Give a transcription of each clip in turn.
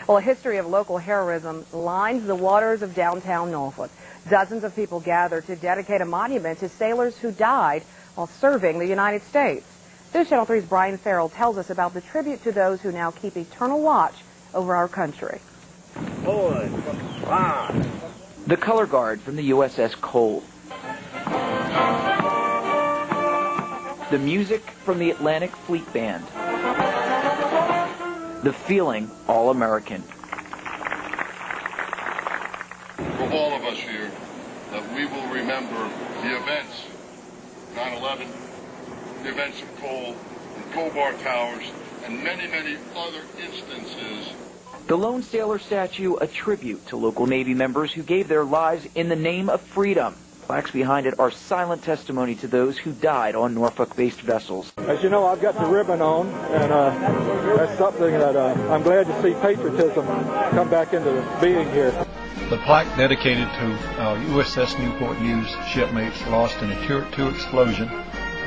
Well, a history of local heroism lines the waters of downtown Norfolk. Dozens of people gather to dedicate a monument to sailors who died while serving the United States. News Channel 3's Brian Farrell tells us about the tribute to those who now keep eternal watch over our country. The color guard from the USS Cole. The music from the Atlantic Fleet Band. The feeling all-American. For all of us here, that we will remember the events, 9/11, the events of Cole and Cobar Towers, and many, many other instances. The Lone Sailor statue, a tribute to local Navy members who gave their lives in the name of freedom. Plaques behind it are silent testimony to those who died on Norfolk-based vessels. As you know, I've got the ribbon on, and that's something that I'm glad to see patriotism come back into being here. The plaque dedicated to USS Newport News Shipmates lost in a Tier 2 explosion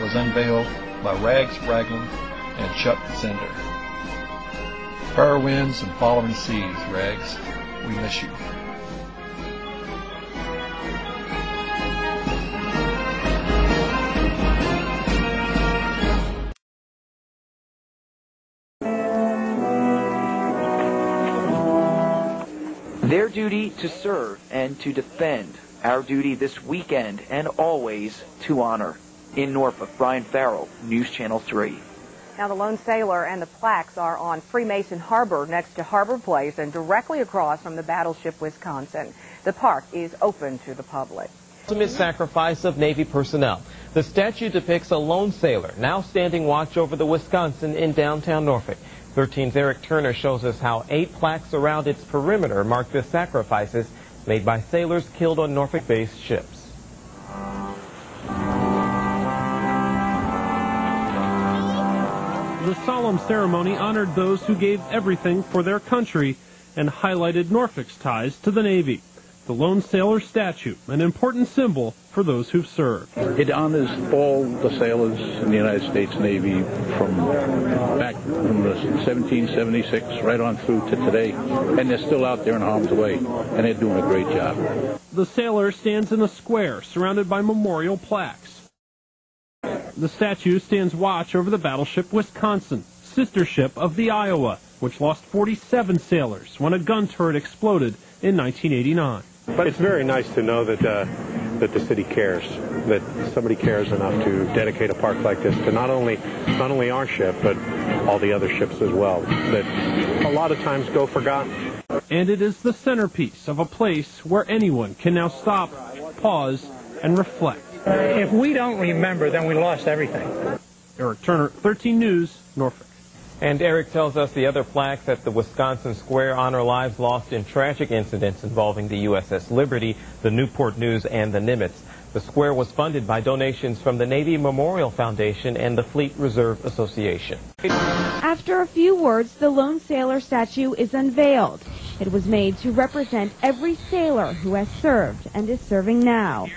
was unveiled by Rags Ragland and Chuck Zender. Fair winds and following seas, Rags. We miss you. Their duty to serve and to defend. Our duty this weekend and always to honor. In Norfolk, Brian Farrell, News Channel 3. Now, the Lone Sailor and the plaques are on Freemason Harbor next to Harbor Place and directly across from the battleship Wisconsin. The park is open to the public. Ultimate sacrifice of Navy personnel. The statue depicts a lone sailor now standing watch over the Wisconsin in downtown Norfolk. 13's Eric Turner shows us how 8 plaques around its perimeter mark the sacrifices made by sailors killed on Norfolk-based ships. The solemn ceremony honored those who gave everything for their country and highlighted Norfolk's ties to the Navy. The Lone Sailor statue, an important symbol for those who've served. It honors all the sailors in the United States Navy from back from the 1776 right on through to today, and they're still out there in harm's way, and they're doing a great job. The sailor stands in a square surrounded by memorial plaques. The statue stands watch over the battleship Wisconsin, sister ship of the Iowa, which lost 47 sailors when a gun turret exploded in 1989. But it's very nice to know that the city cares, that somebody cares enough to dedicate a park like this to not only our ship, but all the other ships as well, that a lot of times go forgotten. And it is the centerpiece of a place where anyone can now stop, pause, and reflect. If we don't remember, then we lost everything. Eric Turner, 13 News, Norfolk. And Eric tells us the other plaques at the Wisconsin Square honor lives lost in tragic incidents involving the USS Liberty, the Newport News, and the Nimitz. The square was funded by donations from the Navy Memorial Foundation and the Fleet Reserve Association. After a few words, the Lone Sailor statue is unveiled. It was made to represent every sailor who has served and is serving now.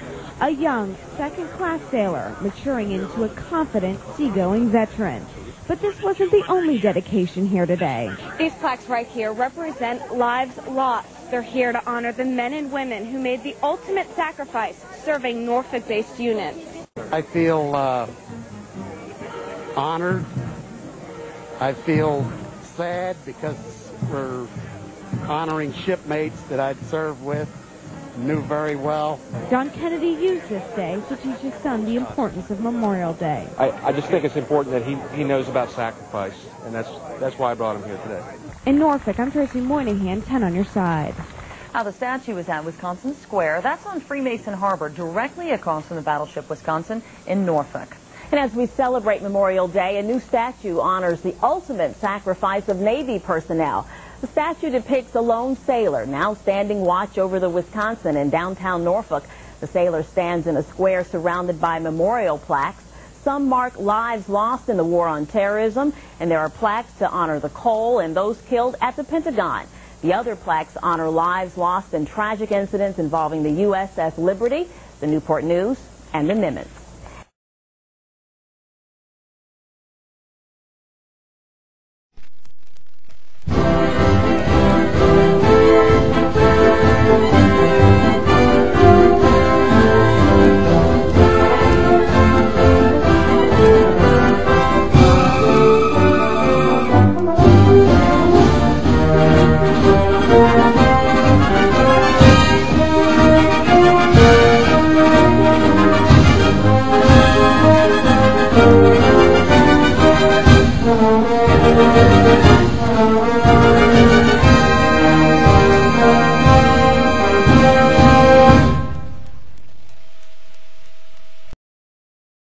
A young, second-class sailor maturing into a confident, seagoing veteran. But this wasn't the only dedication here today. These plaques right here represent lives lost. They're here to honor the men and women who made the ultimate sacrifice serving Norfolk-based units. I feel honored. I feel sad because we're honoring shipmates that I'd served with, knew very well. John Kennedy used this day to teach his son the importance of Memorial Day. I just think it's important that he knows about sacrifice, and that's why I brought him here today. In Norfolk, I'm Tracy Moynihan, 10 on your side. Now, the statue is at Wisconsin Square. That's on Freemason Harbor, directly across from the battleship Wisconsin in Norfolk. And as we celebrate Memorial Day, a new statue honors the ultimate sacrifice of Navy personnel. The statue depicts a lone sailor now standing watch over the Wisconsin in downtown Norfolk. The sailor stands in a square surrounded by memorial plaques. Some mark lives lost in the war on terrorism, and there are plaques to honor the Cole and those killed at the Pentagon. The other plaques honor lives lost in tragic incidents involving the USS Liberty, the Newport News, and the Nimitz. Unvieling1.